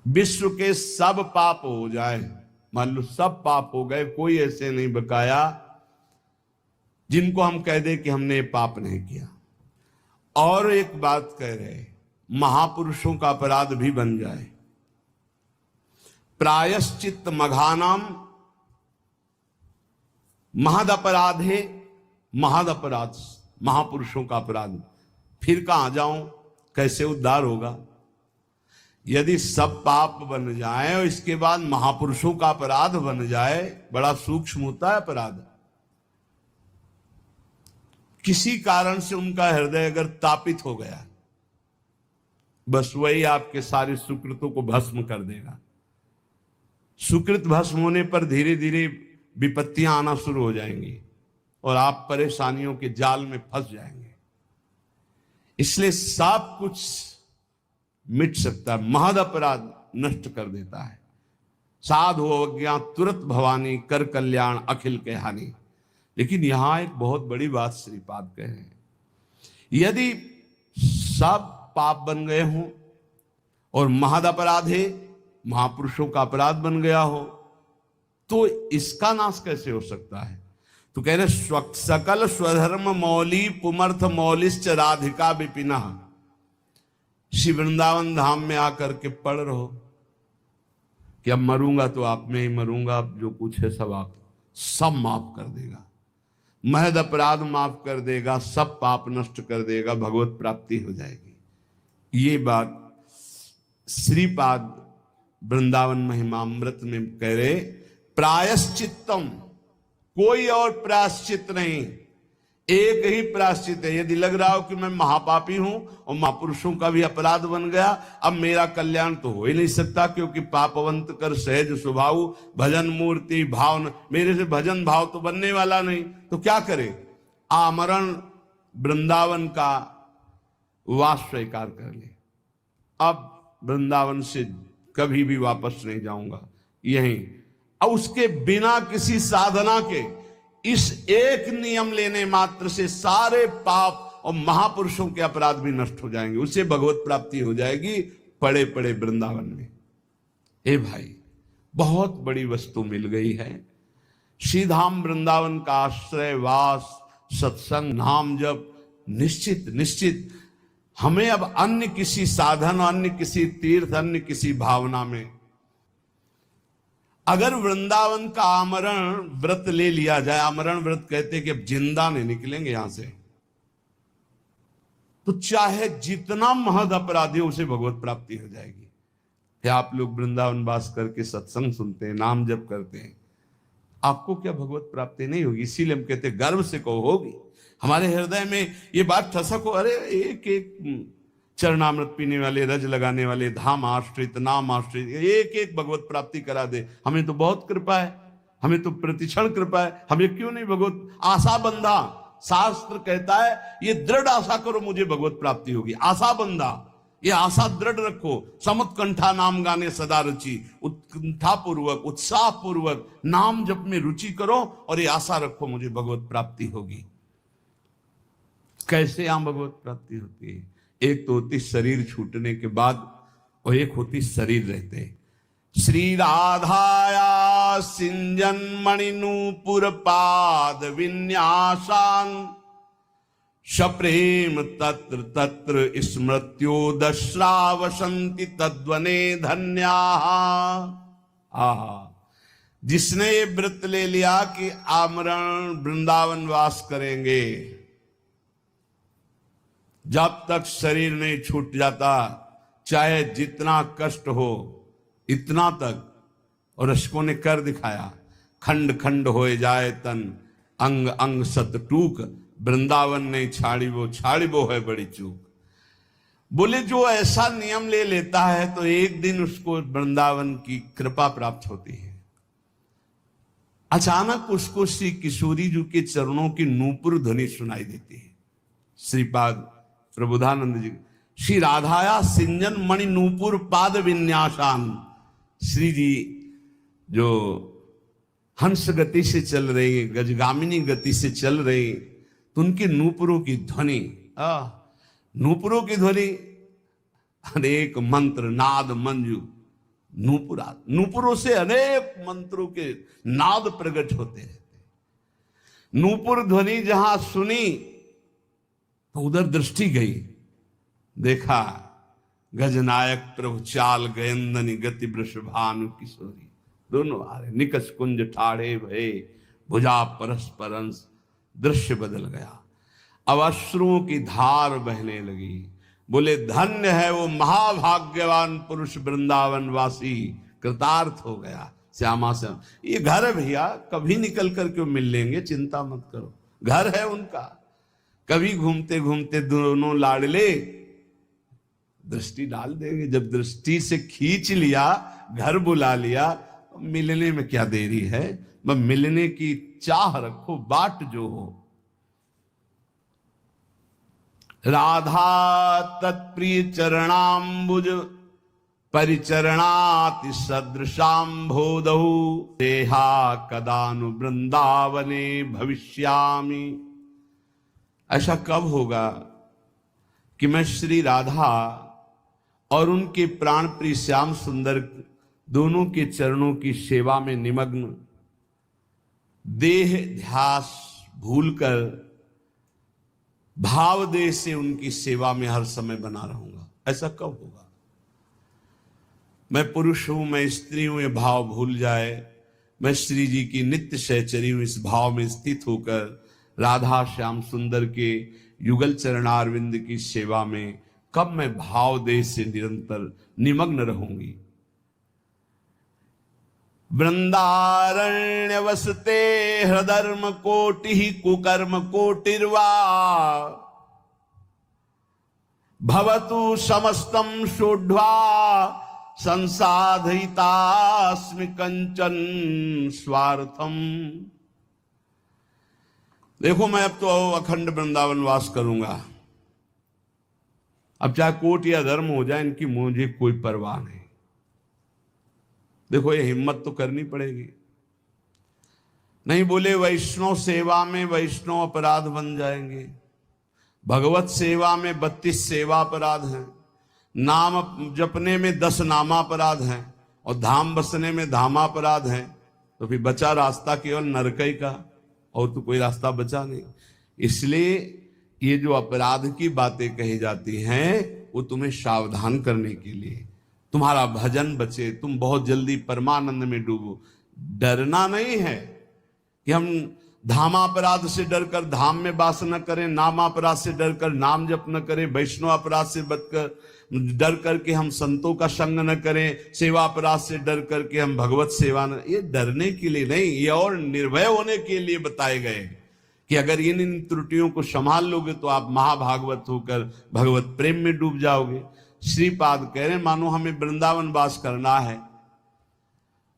विश्व के सब पाप हो जाए, मान लो सब पाप हो गए, कोई ऐसे नहीं बकाया जिनको हम कह दे कि हमने पाप नहीं किया। और एक बात कह रहे, महापुरुषों का अपराध भी बन जाए, प्रायश्चित मघानाम महद अपराध है, महद अपराध, महापुरुषों का अपराध, फिर कहां जाऊं, कैसे उद्धार होगा? यदि सब पाप बन जाए और इसके बाद महापुरुषों का अपराध बन जाए, बड़ा सूक्ष्म होता है अपराध। किसी कारण से उनका हृदय अगर तापित हो गया, बस वही आपके सारे सुकृतों को भस्म कर देगा। सुकृत भस्म होने पर धीरे धीरे विपत्तियां आना शुरू हो जाएंगी और आप परेशानियों के जाल में फंस जाएंगे। इसलिए सब कुछ मिट सकता है, महद अपराध नष्ट कर देता है। साधु अवज्ञा तुरंत भवानी, कर कल्याण अखिल के हानि। लेकिन यहां एक बहुत बड़ी बात श्रीपाद कहे हैं, यदि सब पाप बन गए हों और महद अपराध है, महापुरुषों का अपराध बन गया हो, तो इसका नाश कैसे हो सकता है? तो कह रहे सकल स्वधर्म मौली पुमर्थ मौलिश्च राधिका विपिना। श्री वृंदावन धाम में आकर के पढ़ रहो कि अब मरूंगा तो आप में ही मरूंगा, अब जो कुछ है सब आप, सब माफ कर देगा, महद अपराध माफ कर देगा, सब पाप नष्ट कर देगा, भगवत प्राप्ति हो जाएगी। ये बात श्रीपाद वृंदावन महिमामृत में कह रहे, प्रायश्चित्तम, कोई और प्रायश्चित नहीं, एक ही प्रायश्चित है। यदि लग रहा हो कि मैं महापापी हूं और महापुरुषों का भी अपराध बन गया, अब मेरा कल्याण तो हो ही नहीं सकता, क्योंकि पापवंत कर सहज स्वभाव, भजन मूर्ति भाव, मेरे से भजन भाव तो बनने वाला नहीं, तो क्या करे? आमरण वृंदावन का वास स्वीकार कर ले, अब वृंदावन से कभी भी वापस नहीं जाऊंगा, यहीं। और उसके बिना किसी साधना के इस एक नियम लेने मात्र से सारे पाप और महापुरुषों के अपराध भी नष्ट हो जाएंगे, उसे भगवत प्राप्ति हो जाएगी पड़े पड़े वृंदावन में। ए भाई, बहुत बड़ी वस्तु मिल गई है। श्रीधाम वृंदावन का आश्रय, वास, सत्संग, नाम जप, निश्चित निश्चित हमें अब अन्य किसी साधन, अन्य किसी तीर्थ, अन्य किसी भावना में, अगर वृंदावन का आमरण व्रत ले लिया जाए, आमरण व्रत कहते कि अब जिंदा नहीं निकलेंगे यहां से, तो चाहे जितना महद अपराधी उसे भगवत प्राप्ति हो जाएगी। क्या आप लोग वृंदावन वास करके सत्संग सुनते हैं, नाम जप करते हैं, आपको क्या भगवत प्राप्ति नहीं होगी? इसीलिए हम कहते हैं गर्व से कहो होगी। हमारे हृदय में ये बात ठसक हो, अरे एक एक चरणामृत पीने वाले, रज लगाने वाले, धाम आश्रित, नाम आश्रित, एक एक भगवत प्राप्ति करा दे, हमें तो बहुत कृपा है, हमें तो प्रतिक्षण कृपा है, हमें क्यों नहीं भगवत आशा बंधा। शास्त्र कहता है ये दृढ़ आशा करो मुझे भगवत प्राप्ति होगी, आशा बंधा, ये आशा दृढ़ रखो। समुत्कंठा नाम गाने सदा रुचि, उत्कंठा पूर्वक, उत्साह पूर्वक नाम जप में रुचि करो और ये आशा रखो मुझे भगवत प्राप्ति होगी। कैसे यहां भगवत प्राप्ति होती है? एक तो होती शरीर छूटने के बाद और एक होती शरीर रहते। श्री राधाया सिंजन मणिनूपुर पाद विन्यासान, सप्रेम तत्र तत्र स्मृत्यो दश्रावसंति तद्वने धन्या। आहा, जिसने ये व्रत ले लिया कि आमरण वृंदावन वास करेंगे, जब तक शरीर नहीं छूट जाता, चाहे जितना कष्ट हो इतना तक, और रशकों ने कर दिखाया, खंड खंड हो जाए तन, अंग अंग सत टूक, वृंदावन नहीं छाड़ी वो है बड़ी चूक। बोले जो ऐसा नियम ले लेता है तो एक दिन उसको वृंदावन की कृपा प्राप्त होती है। अचानक उसको श्री किशोरी जी के चरणों की नूपुर ध्वनि सुनाई देती है। श्रीपाद प्रबोधानंद जी, श्री राधाया सिंजन मणि नूपुर पाद विन्यासान, श्री जी जो हंस गति से चल रही, गजगामिनी गति से चल रही, तो उनके नूपुरों की ध्वनि, नूपुरों की ध्वनि, अनेक मंत्र नाद मंजू नूपुरा, नूपुरों से अनेक मंत्रों के नाद प्रकट होते रहते। नूपुर ध्वनि जहां सुनी तो उधर दृष्टि गई, देखा गजनायक प्रभु चाल गयंदनी गति वृषभानु किशोरी, दोनों आ रहे। निकष कुंज ठाड़े भये भुजा परस्परंस, दृश्य बदल गया। अब अश्रुओं की धार बहने लगी। बोले धन्य है वो महाभाग्यवान पुरुष वृंदावन वासी, कृतार्थ हो गया। श्यामा श्याम, ये घर है भैया, कभी निकल करके मिल लेंगे, चिंता मत करो, घर है उनका। कभी घूमते घूमते दोनों लाडले दृष्टि डाल देंगे। जब दृष्टि से खींच लिया, घर बुला लिया, मिलने में क्या देरी है। मैं मिलने की चाह रखो, बाट जो हो। राधा तत्प्रिय चरणाम्बुज परिचरणाति सदृशाम्भोदहु, देहा कदानु वृंदावने भविष्यामि। ऐसा कब होगा कि मैं श्री राधा और उनके प्राण प्रिय श्याम सुंदर दोनों के चरणों की सेवा में निमग्न, देह ध्यास भूलकर भाव देह से उनकी सेवा में हर समय बना रहूंगा। ऐसा कब होगा? मैं पुरुष हूं, मैं स्त्री हूं, ये भाव भूल जाए। मैं श्री जी की नित्य सहचरी हूं, इस भाव में स्थित होकर राधा श्याम सुंदर के युगल चरणारविंद की सेवा में कब मैं भाव देह से निरंतर निमग्न रहूंगी। वृंदारण्य वसते हृदर्म कोटि कुकर्म कोटिर्वा, भवतु समस्तम शोढ्वा संसाधयितास्मि कंचन स्वार्थम। देखो मैं अब तो अखंड वृंदावन वास करूंगा, अब चाहे कोट या धर्म हो जाए, इनकी मुझे कोई परवाह नहीं। देखो ये हिम्मत तो करनी पड़ेगी। नहीं बोले वैष्णव सेवा में वैष्णव अपराध बन जाएंगे। भगवत सेवा में 32 सेवा अपराध हैं, नाम जपने में 10 नामापराध हैं, और धाम बसने में धामापराध हैं। तो फिर बचा रास्ता केवल नरकई का, और तो कोई रास्ता बचा नहीं। इसलिए ये जो अपराध की बातें कही जाती हैं वो तुम्हें सावधान करने के लिए, तुम्हारा भजन बचे, तुम बहुत जल्दी परमानंद में डूबो। डरना नहीं है कि हम धामापराध से डरकर धाम में वास न करें, नामापराध से डरकर नाम जप न करें, वैष्णव अपराध से डर करके हम संतों का संग न करें, सेवा अपराध से डर करके हम भगवत सेवा न। ये डरने के लिए नहीं, ये और निर्भय होने के लिए बताए गए कि अगर इन त्रुटियों को संभाल लोगे तो आप महाभागवत होकर भगवत प्रेम में डूब जाओगे। श्रीपाद कह रहे मानो हमें वृंदावन वास करना है।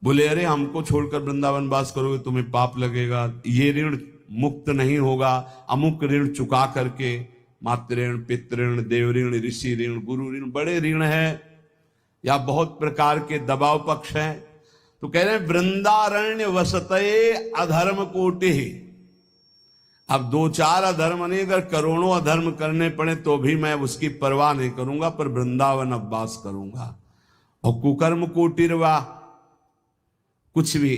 बोले अरे हमको छोड़कर वृंदावन वास करोगे तुम्हें पाप लगेगा, ये ऋण मुक्त नहीं होगा। अमुक ऋण चुका करके, मातृ ऋण, पितृ देव ऋण, ऋषि ऋण, गुरु ऋण, बड़े ऋण है या बहुत प्रकार के दबाव पक्ष हैं। तो कह रहे वृंदारण्य वसते अधर्म कोटि। अब 2-4 अधर्म नहीं, अगर करोड़ों अधर्म करने पड़े तो भी मैं उसकी परवाह नहीं करूंगा, पर वृंदावन अब वास करूंगा। और कुकर्म कोटिर्वा, कुछ भी,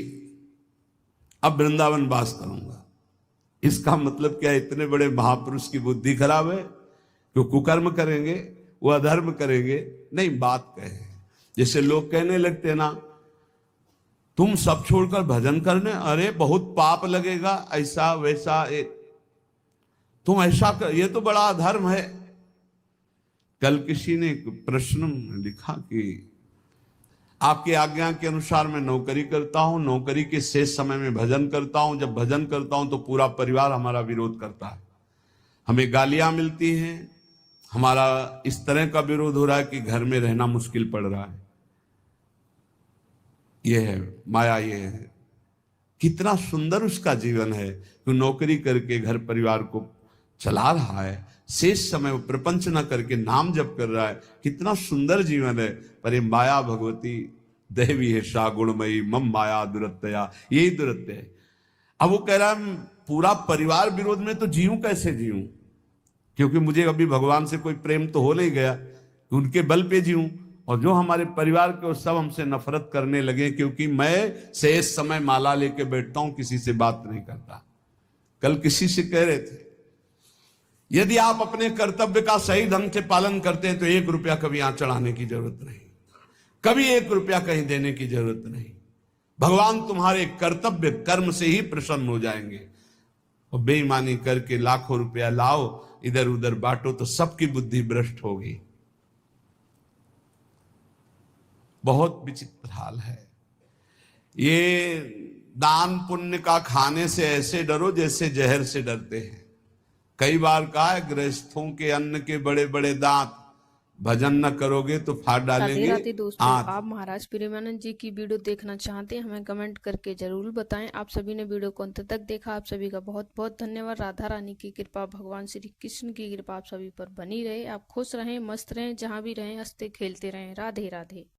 अब वृंदावन वास करूंगा। इसका मतलब क्या? इतने बड़े महापुरुष की बुद्धि खराब है कि कुकर्म करेंगे, वो अधर्म करेंगे? नहीं, बात कहे। जैसे लोग कहने लगते ना तुम सब छोड़कर भजन करने, अरे बहुत पाप लगेगा, ऐसा वैसा, तुम ऐसा कर, ये तो बड़ा अधर्म है। कल किसी ने एक प्रश्न लिखा कि आपकी आज्ञा के अनुसार मैं नौकरी करता हूं, नौकरी के शेष समय में भजन करता हूं, जब भजन करता हूं तो पूरा परिवार हमारा विरोध करता है, हमें गालियां मिलती हैं, हमारा इस तरह का विरोध हो रहा है कि घर में रहना मुश्किल पड़ रहा है। यह है माया, ये है। कितना सुंदर उसका जीवन है, तो नौकरी करके घर परिवार को चला रहा है, शेष समय वो प्रपंच न करके नाम जप कर रहा है। कितना सुंदर जीवन है। पर ये माया भगवती देवी है सा गुणमयी मम माया दुरत्या, यही दुरत्य है। अब वो कह रहा है पूरा परिवार विरोध में, तो जीऊं कैसे जीऊं, क्योंकि मुझे अभी भगवान से कोई प्रेम तो हो नहीं गया, उनके बल पे जीऊं। और जो हमारे परिवार के वो सब हमसे नफरत करने लगे, क्योंकि मैं शेष समय माला लेके बैठता हूं, किसी से बात नहीं करता। कल किसी से कह रहे थे, यदि आप अपने कर्तव्य का सही ढंग से पालन करते हैं तो 1 रुपया कभी यहां चढ़ाने की जरूरत नहीं, कभी 1 रुपया कहीं देने की जरूरत नहीं। भगवान तुम्हारे कर्तव्य कर्म से ही प्रसन्न हो जाएंगे। और बेईमानी करके लाखों रुपया लाओ, इधर उधर बांटो तो सबकी बुद्धि भ्रष्ट होगी। बहुत विचित्र हाल है। ये दान पुण्य का खाने से ऐसे डरो जैसे जहर से डरते हैं। कई बार कहा है, गृहस्थों के अन्न के बड़े बड़े दांत, भजन न करोगे तो फाड़ डालेंगे। राधे दोस्तों, आप महाराज प्रेमानंद जी की वीडियो देखना चाहते हैं, हमें कमेंट करके जरूर बताएं। आप सभी ने वीडियो को अंत तक देखा, आप सभी का बहुत बहुत धन्यवाद। राधा रानी की कृपा, भगवान श्री कृष्ण की कृपा आप सभी पर बनी रहे। आप खुश रहें, मस्त रहें, जहां भी रहें, हंसते खेलते रहें। राधे राधे।